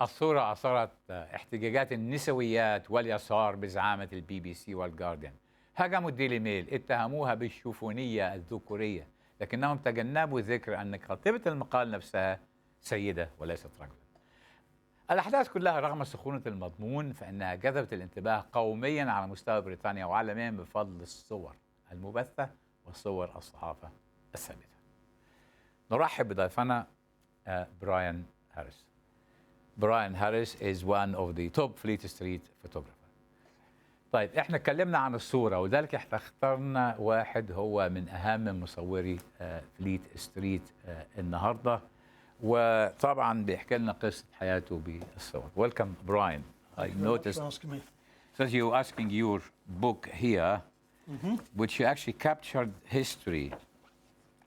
الصورة أثارت احتجاجات النسويات واليسار بزعامة البي بي سي والجارديان. هاجموا الديلي ميل، اتهموها بالشوفونية الذكورية، لكنهم تجنبوا ذكر أن كاتبة المقال نفسها سيدة وليست رجلا. الأحداث كلها رغم سخونة المضمون فإنها جذبت الانتباه قوميا على مستوى بريطانيا وعالميا بفضل الصور المبثة وصور الصحافة الثابتة. نرحب بضيفنا براين هاريس. براين هاريس is one of the top Fleet Street photographers. طيب احنا اتكلمنا عن الصورة ولذلك احنا اخترنا واحد هو من أهم مصوري فليت ستريت النهاردة، وطبعا بيحكي لنا قصة حياته بالصور. Welcome Brian. I noticed that you asking your book here, which you actually captured history.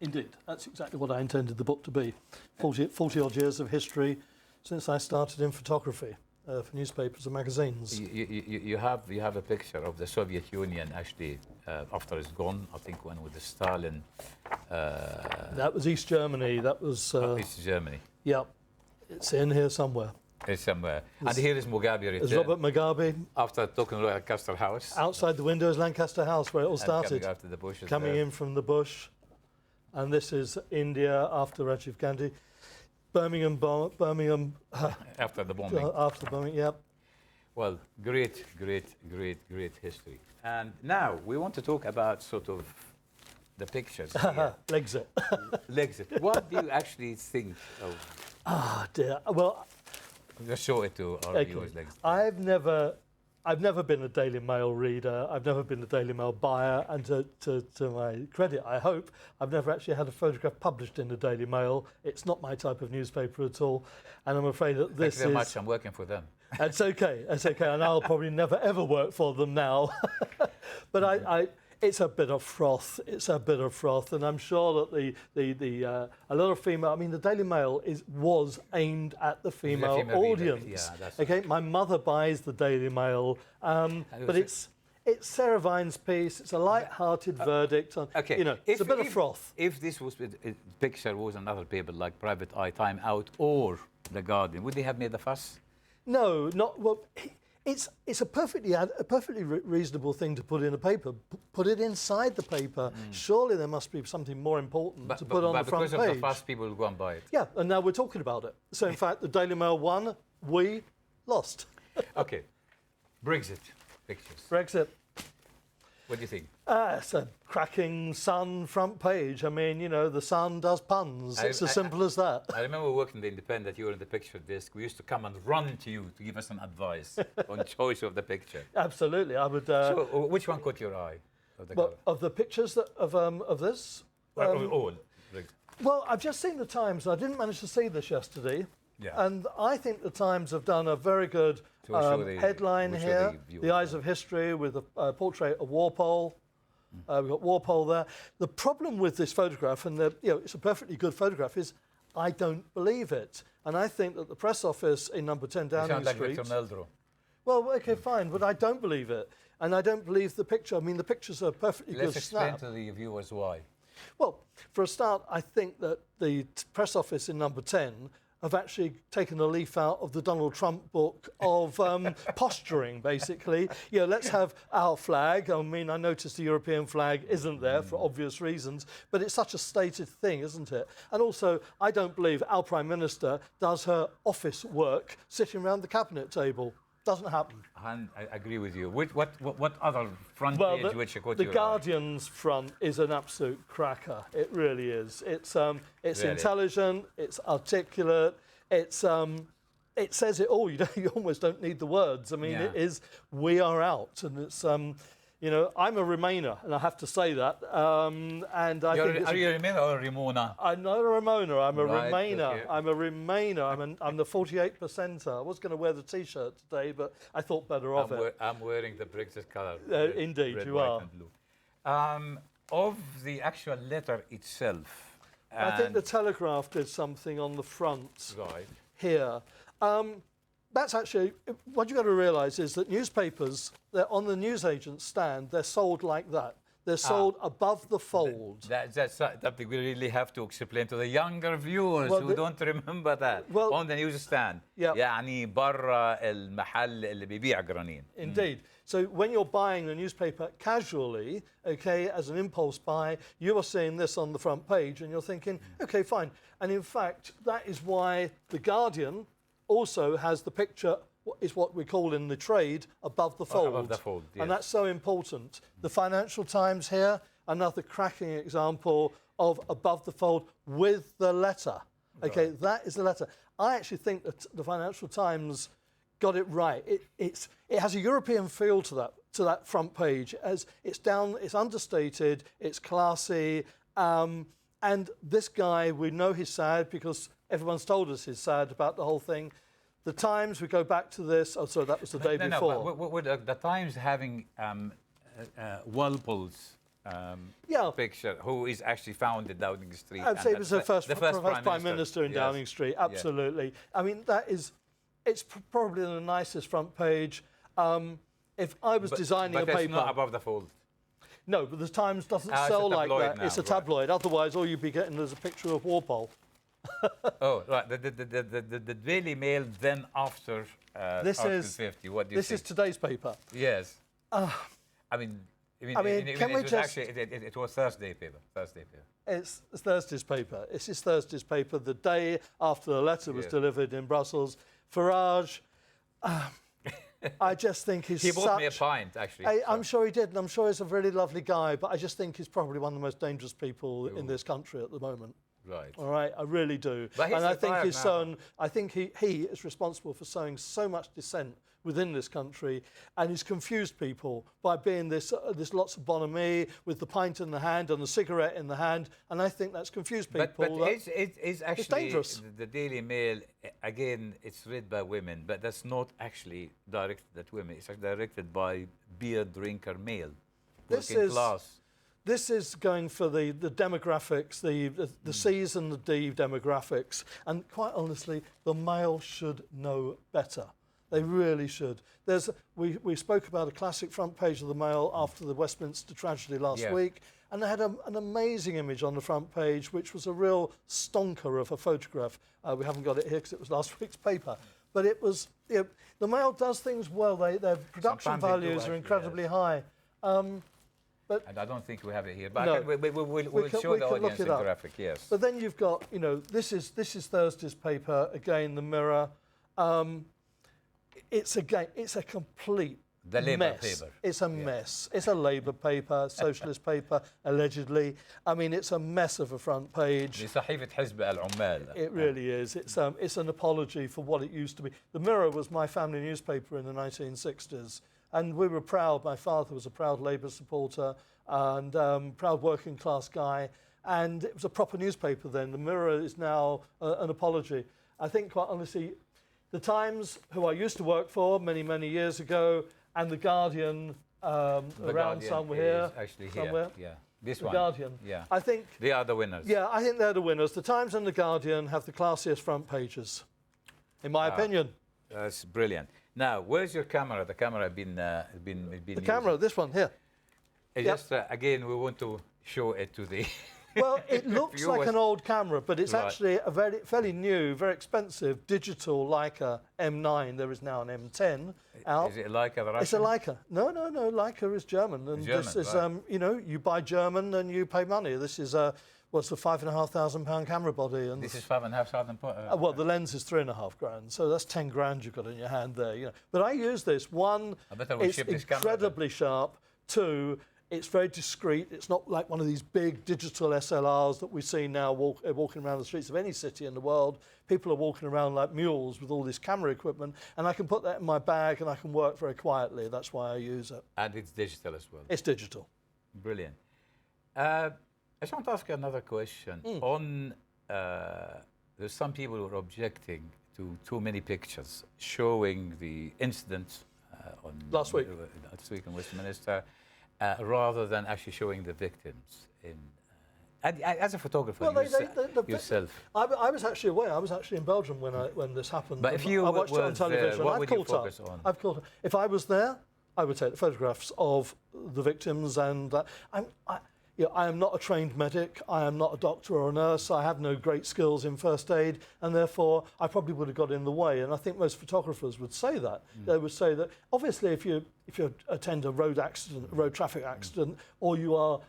Indeed, that's exactly what I intended the book to be. 40 odd years of history since I started in photography for newspapers and magazines. You have a picture of the Soviet Union actually after it's gone, I think when with Stalin. That was East Germany. That was East Germany. Yeah, it's in here somewhere. It's somewhere. And here is Mugabe return. There's Robert Mugabe. After talking to Lancaster House. Outside the window is Lancaster House, where it all started. Coming after the bush. Coming in from the bush. And this is India after Rajiv Gandhi. Birmingham. After the bombing. After the bombing, yep. Well, great history. And now we want to talk about sort of the pictures. L'exit. L'exit. What do you actually think of? Ah, dear. Well, just show it to our viewers. L'exit. I've never been a Daily Mail reader. I've never been a Daily Mail buyer, and to my credit, I hope, I've never actually had a photograph published in the Daily Mail. It's not my type of newspaper at all, and I'm afraid that this is... Thank you very much. I'm working for them. It's okay, and I'll probably never ever work for them now. But it's a bit of froth. It's a bit of froth, and I'm sure that a lot of female. I mean, the Daily Mail was aimed at the female audience. Yeah, that's okay. My mother buys the Daily Mail, but it's Sarah Vine's piece. It's a light-hearted verdict. On, okay, you know, it's a bit of froth. If this was picture was another paper like Private Eye, Time Out, or The Guardian, would they have made a fuss? No, not well. It's a perfectly reasonable thing to put in a paper. Put it inside the paper. Surely there must be something more important to put on the front page. But because of the fuss, people will go and buy it. Yeah, and now we're talking about it. So in fact, the Daily Mail won, we lost. Okay, Brexit pictures. Brexit. What do you think? It's a cracking Sun front page. I mean, you know, the Sun does puns. It's as simple as that. I remember working in the Independent, you were in the picture desk. We used to come and run to you to give us some advice on choice of the picture. Absolutely, I would. So, which one caught your eye? Of the pictures of this? All. Well, I've just seen the Times. I didn't manage to see this yesterday. Yeah. And I think the Times have done a very good headline here, The Eyes of History, with a portrait of Walpole. We've got Walpole there. The problem with this photograph, and it's a perfectly good photograph, is I don't believe it. And I think that the press office in number 10 Downing Street... Like Victor well, OK, fine, but I don't believe it. And I don't believe the picture. I mean, the pictures are perfectly good snap. Let's explain to the viewers why. Well, for a start, I think that the press office in number 10 have actually taken a leaf out of the Donald Trump book of posturing, basically. Let's have our flag. I mean, I noticed the European flag isn't there for obvious reasons, but it's such a stated thing, isn't it? And also, I don't believe our Prime Minister does her office work sitting around the cabinet table. Doesn't happen. And I agree with you. What other front page which caught the your Guardian's front is an absolute cracker. It really is. It's really? Intelligent. It's articulate. It says it all. You almost don't need the words. I mean, it is. We are out, and it's. I'm a Remainer, and I have to say that. And I think are you a Remainer or a Remona? I'm not a Remainer. I'm a Remainer. Okay. I'm a Remainer. I'm the 48 percenter. I was going to wear the T-shirt today, but I thought better of it. I'm wearing the Brexit colour. Indeed, red, you white, are. And blue. Of the actual letter itself, I think the Telegraph did something on the front here. That's actually, what you've got to realise is that newspapers, they're on the newsagent's stand, they're sold like that. They're sold above the fold. That's something we really have to explain to the younger viewers who don't remember that. On the newsstand. يعني برا المحل اللي بيبيع قرانين. Indeed. So when you're buying a newspaper casually, okay, as an impulse buy, you are seeing this on the front page and you're thinking, okay, fine. And in fact, that is why The Guardian also has the picture, is what we call in the trade, above the fold. Above the fold, yes. And that's so important. The Financial Times here, another cracking example of above the fold with the letter. Okay, that is the letter. I actually think that the Financial Times got it right. It has a European feel to that front page. As it's understated, it's classy, and this guy, we know he's sad because everyone's told us he's sad about the whole thing. The Times, we go back to this. Oh, sorry, that was the day before. No, with the Times having Walpole's picture, who is actually found in Downing Street. I'd say it was the first Prime Minister in Downing Street, absolutely. Yes. I mean, it's probably the nicest front page. If I was designing a paper... But it's not above the fold. No, but the Times doesn't sell like that. Now, it's a tabloid. Otherwise, all you'd be getting is a picture of Walpole. Oh, right. The Daily Mail then after Article 50. What do you think? This is today's paper. Yes. I mean, it was Thursday paper. It's Thursday's paper. It's his Thursday's paper. The day after the letter was delivered in Brussels, Farage. I just think he's. He bought me a pint, actually. I'm sure he did, and I'm sure he's a really lovely guy. But I just think he's probably one of the most dangerous people in this country at the moment. Right. All right, I really do. But and I think he's sown. I think he is responsible for sowing so much dissent within this country, and he's confused people by being this lots of bonhomie with the pint in the hand and the cigarette in the hand, and I think that's confused people. But it's actually it's dangerous. The Daily Mail, again, it's read by women, but that's not actually directed at women. It's actually directed by beer drinker male, working class. This is going for the demographics, the C's and the D demographics, and quite honestly, the Mail should know better. They really should. We spoke about a classic front page of the Mail after the Westminster tragedy last week, and they had an amazing image on the front page, which was a real stonker of a photograph. We haven't got it here because it was last week's paper, but it was. The Mail does things well. Their production values are incredibly high. And I don't think we have it here, but we'll show the audience the graphic. Yes. But then you've got, this is Thursday's paper again, the Mirror. It's a complete the Labour mess. Paper. It's a mess. It's a Labour paper, socialist paper, allegedly. I mean, it's a mess of a front page. صحيفة حزب العمال. It really is. It's an apology for what it used to be. The Mirror was my family newspaper in the 1960s. And we were proud. My father was a proud Labour supporter and proud working class guy. And it was a proper newspaper then. The Mirror is now an apology. I think, quite honestly, the Times, who I used to work for many, many years ago, and The Guardian, around somewhere. Actually somewhere. Here. Yeah. This The one. Guardian. Yeah. I think they are the winners. Yeah, I think they're the winners. The Times and The Guardian have the classiest front pages, in my opinion. That's brilliant. Now, where's your camera? The camera been the camera, this one here. Just again, we want to show it to the. Well, it looks like an old camera, but it's actually a fairly new, very expensive digital Leica M9. There is now an M10 out. Is it Leica the Russian? It's a Leica. No. Leica is German, and this is you buy German and you pay money. This is what's the £5,500 camera body, and this is £5,500. Well, the lens is £3,500, so that's 10 grand you've got in your hand there. But I use this. One, it's incredibly sharp. Two, it's very discreet. It's not like one of these big digital SLRs that we see now walking around the streets of any city in the world. People are walking around like mules with all this camera equipment, and I can put that in my bag and I can work very quietly. That's why I use it. And it's digital as well. It's digital. Brilliant. I just want to ask you another question. There's some people who are objecting to too many pictures showing the incidents on last week in Westminster, rather than actually showing the victims. As a photographer, yourself. I was actually away. I was actually in Belgium when this happened. But if you I watched it on television. What would you focus on? I've called. If I was there, I would take the photographs of the victims, and I am not a trained medic. I am not a doctor or a nurse. I have no great skills in first aid, and therefore I probably would have got in the way. And I think most photographers would say that. They would say that obviously, if you attend a road traffic accident, or you are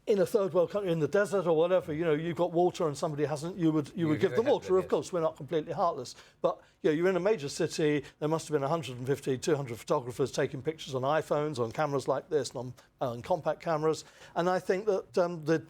in a third world country in the desert or whatever, you've got water and somebody hasn't, you would give them water. Of course, we're not completely heartless, but you're in a major city. There must have been 150, 200 photographers taking pictures on iPhones, on cameras like this, and on compact cameras. And I think that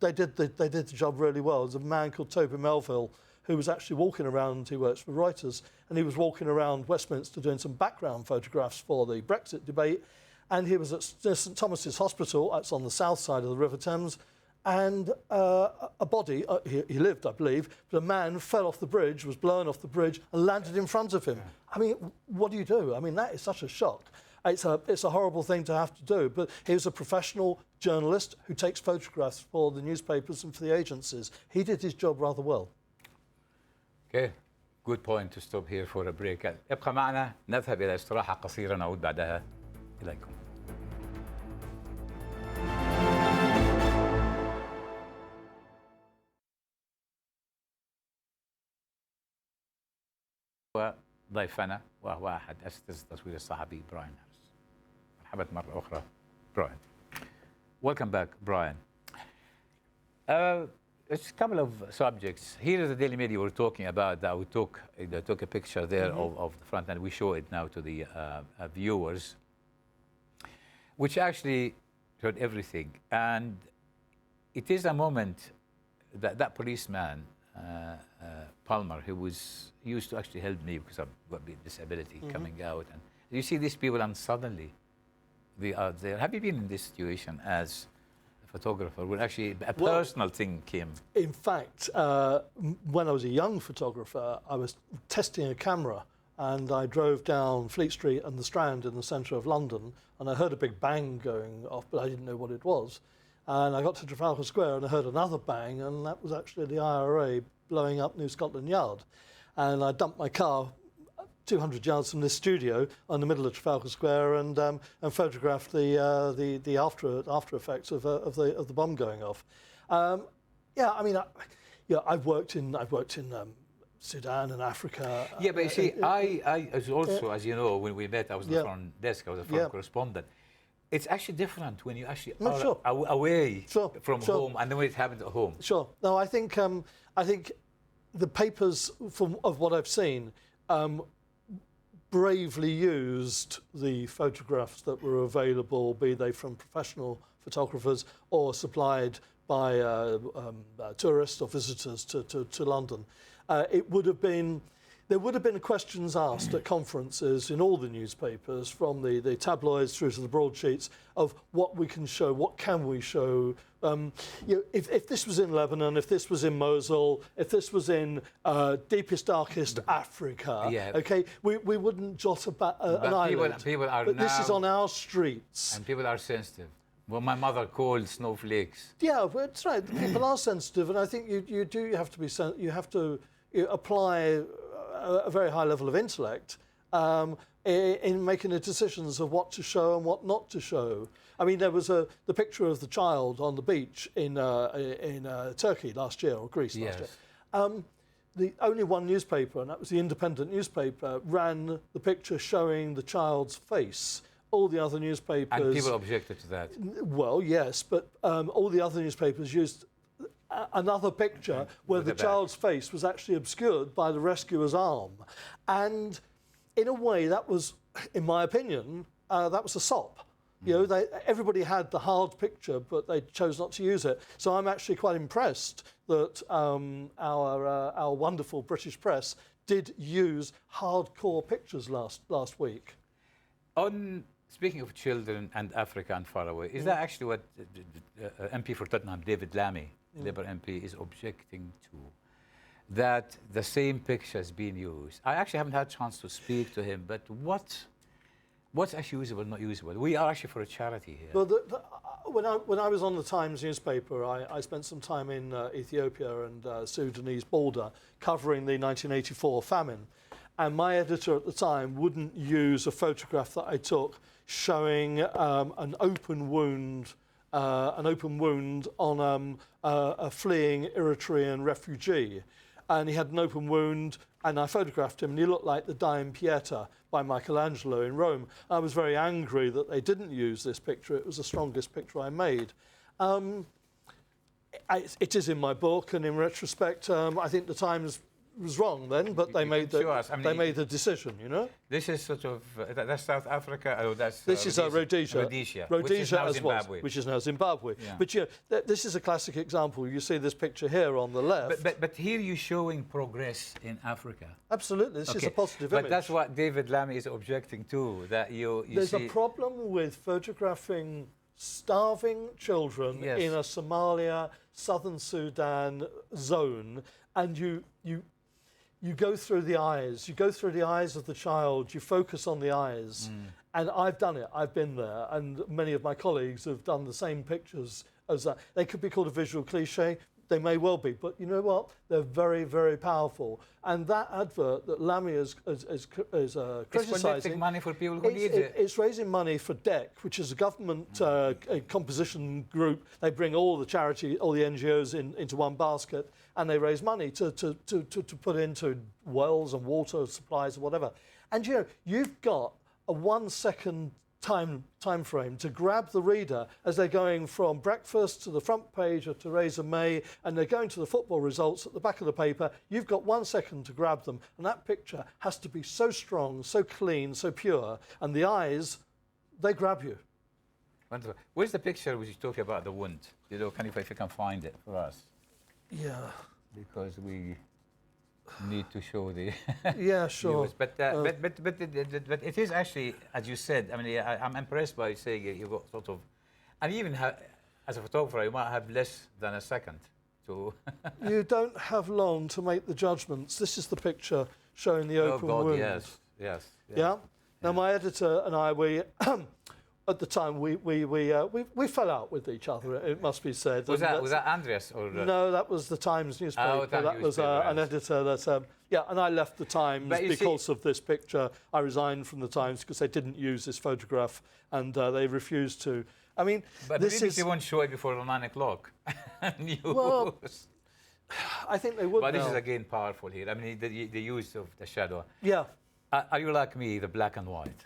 they did the job really well. There's a man called Toby Melville who was actually walking around. He works for Reuters, and he was walking around Westminster doing some background photographs for the Brexit debate. And he was at St Thomas's Hospital, that's on the south side of the River Thames, and a body, he lived, I believe, but a man fell off the bridge, was blown off the bridge, and landed in front of him. I mean, what do you do? I mean, that is such a shock. It's a horrible thing to have to do, but he was a professional journalist who takes photographs for the newspapers and for the agencies. He did his job rather well. Okay, good point to stop here for a break. ابقى معنا، نذهب إلى استراحة قصيرة، نعود بعدها إليكم. وضيفنا وهو أحد أساتذة التصوير الصحفي براين هارس. مرحبا مرة أخرى براين. Welcome back, Brian. It's a couple of subjects. Here is the Daily Media we're talking about that we took a picture there of the front, and we show it now to the viewers, which actually showed everything. And it is a moment that policeman, Palmer, who used to actually help me because I've got a disability coming out. And you see these people, and suddenly they are there. Have you been in this situation as a photographer where actually a personal thing came? In fact, when I was a young photographer, I was testing a camera, and I drove down Fleet Street and the Strand in the centre of London, and I heard a big bang going off, but I didn't know what it was. And I got to Trafalgar Square and I heard another bang, and that was actually the IRA blowing up New Scotland Yard. And I dumped my car 200 yards from this studio in the middle of Trafalgar Square and photographed the after effects of the bomb going off. Yeah, I mean, I've worked in Sudan and Africa. Yeah, but you see, I was also, as you know, when we met, I was on the front desk, I was a front correspondent. It's actually different when you actually are away from home, and then when it happens at home. Sure. No, I think the papers, of what I've seen, bravely used the photographs that were available, be they from professional photographers or supplied by tourists or visitors to London. There would have been questions asked at conferences in all the newspapers, from the tabloids through to the broadsheets, of what we can show, what can we show. If this was in Lebanon, if this was in Mosul, if this was in deepest, darkest Africa, okay, we wouldn't jot about an island. People are but now, this is on our streets. And people are sensitive. Well, my mother called snowflakes. Yeah, that's right. People are sensitive, and I think you have to be you have to apply a very high level of intellect in making the decisions of what to show and what not to show. I mean, there was the picture of the child on the beach in Turkey last year, or Greece last year. The only one newspaper, and that was the Independent newspaper, ran the picture showing the child's face. All the other newspapers... And people objected to that. Well, yes, but all the other newspapers used another picture where the child's face was actually obscured by the rescuer's arm. And in a way, that was, in my opinion, that was a sop. You know, everybody had the hard picture, but they chose not to use it. So I'm actually quite impressed that our wonderful British press did use hardcore pictures last week. Speaking of children and Africa and far away, is that actually what MP for Tottenham, David Lammy, Labour MP, is objecting to? That the same picture is being used? I actually haven't had a chance to speak to him, but what's actually usable, not usable? We are actually for a charity here. Well, when I was on the Times newspaper, I spent some time in Ethiopia and Sudanese border covering the 1984 famine. and my editor at the time wouldn't use a photograph that I took showing an open wound on a fleeing Eritrean refugee. And he had an open wound, and I photographed him, and he looked like the Dying Pieta by Michelangelo in Rome. I was very angry that they didn't use this picture. It was the strongest picture I made. It is in my book, and in retrospect, I think the Times was wrong then, but they made the decision, you know. This is sort of that's South Africa. Oh, that's this is Rhodesia, Rhodesia as Zimbabwe. well, which is now Zimbabwe. Yeah. But this is a classic example. You see this picture here on the left. But here you're showing progress in Africa. Absolutely, this is a positive image. But that's what David Lammy is objecting to. That there's a problem with photographing starving children in a Somalia, southern Sudan zone, and you go through the eyes. You go through the eyes of the child. You focus on the eyes. And I've done it. I've been there. And many of my colleagues have done the same pictures as that. They could be called a visual cliche. They may well be. But you know what? They're very, very powerful. And that advert that Lammy is criticising... It's collecting money for people who need it. It's raising money for DEC, which is a government a composition group. They bring all the charity, all the NGOs into one basket, and they raise money to put into wells and water supplies or whatever. And you've got a 1 second time frame to grab the reader as they're going from breakfast to the front page of Theresa May, and they're going to the football results at the back of the paper. You've got 1 second to grab them, and that picture has to be so strong, so clean, so pure, and the eyes, they grab you. Wonderful. Where's the picture which you talking about the wound? If you can find it for us. Yeah. Because we need to show the yeah, sure. But it is actually, as you said, I mean, I'm impressed by saying you got sort of, and even as a photographer, you might have less than a second to... You don't have long to make the judgments. This is the picture showing the open wound. Yes. Yeah? Now, my editor and I, at the time, we fell out with each other, it must be said. Was that Andreas? Or no, that was the Times newspaper. Oh, that was an editor that... and I left the Times because of this picture. I resigned from the Times because they didn't use this photograph, and they refused to. I mean, but this BBC won't show it before 9 o'clock. Well, I think they would. But this is again powerful here. I mean, the use of the shadow. Yeah. Are you like me, the black and white?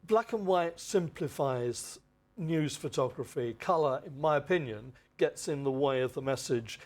Black and white simplifies news photography. Colour, in my opinion, gets in the way of the message.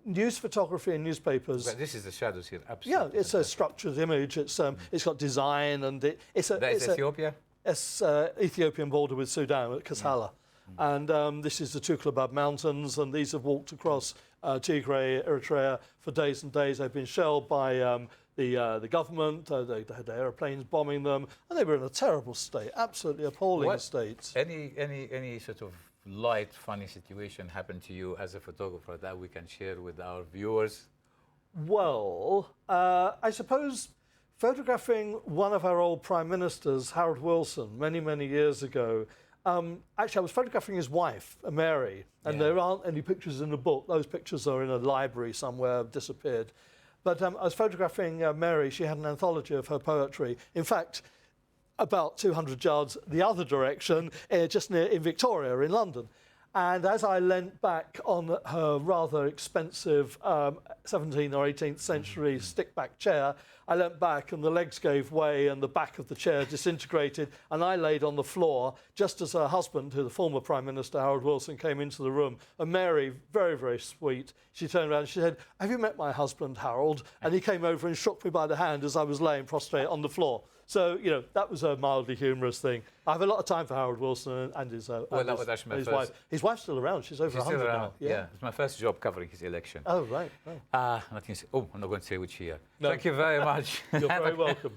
News photography and newspapers... But this is the shadows here, absolutely. Yeah, it's a structured image. It's got design, and it's Ethiopia? It's Ethiopian border with Sudan at Kassala. And this is the Tuklabab Mountains, and these have walked across Tigray, Eritrea for days and days. They've been shelled by the government. They had aeroplanes bombing them, and they were in a terrible state, absolutely appalling state. Any sort of light, funny situation happened to you as a photographer that we can share with our viewers? Well, I suppose photographing one of our old prime ministers, Harold Wilson, many, many years ago. Actually, I was photographing his wife, Mary, and there aren't any pictures in the book. Those pictures are in a library somewhere, disappeared. But I was photographing Mary. She had an anthology of her poetry. In fact, about 200 yards the other direction, just near in Victoria in London. And as I leant back on her rather expensive 17th or 18th century stick-back chair, I leant back and the legs gave way and the back of the chair disintegrated, and I laid on the floor just as her husband, who the former Prime Minister Harold Wilson, came into the room. And Mary, very, very sweet, she turned around and she said, "Have you met my husband, Harold?" And he came over and shook me by the hand as I was laying prostrate on the floor. So, that was a mildly humorous thing. I have a lot of time for Harold Wilson and his wife. His wife's still around. She's over 100 now. Yeah, it's my first job covering his election. Oh, right. I'm not going to say which year. No. Thank you very much. You're very welcome.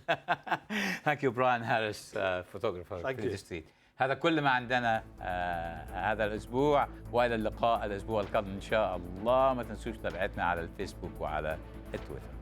Thank you, Brian Harris, photographer. Thank you. هذا كل ما عندنا هذا الأسبوع، وإلى اللقاء الأسبوع القادم إن شاء الله. ما تنسوش تابعتنا على الفيسبوك وعلى التويتر.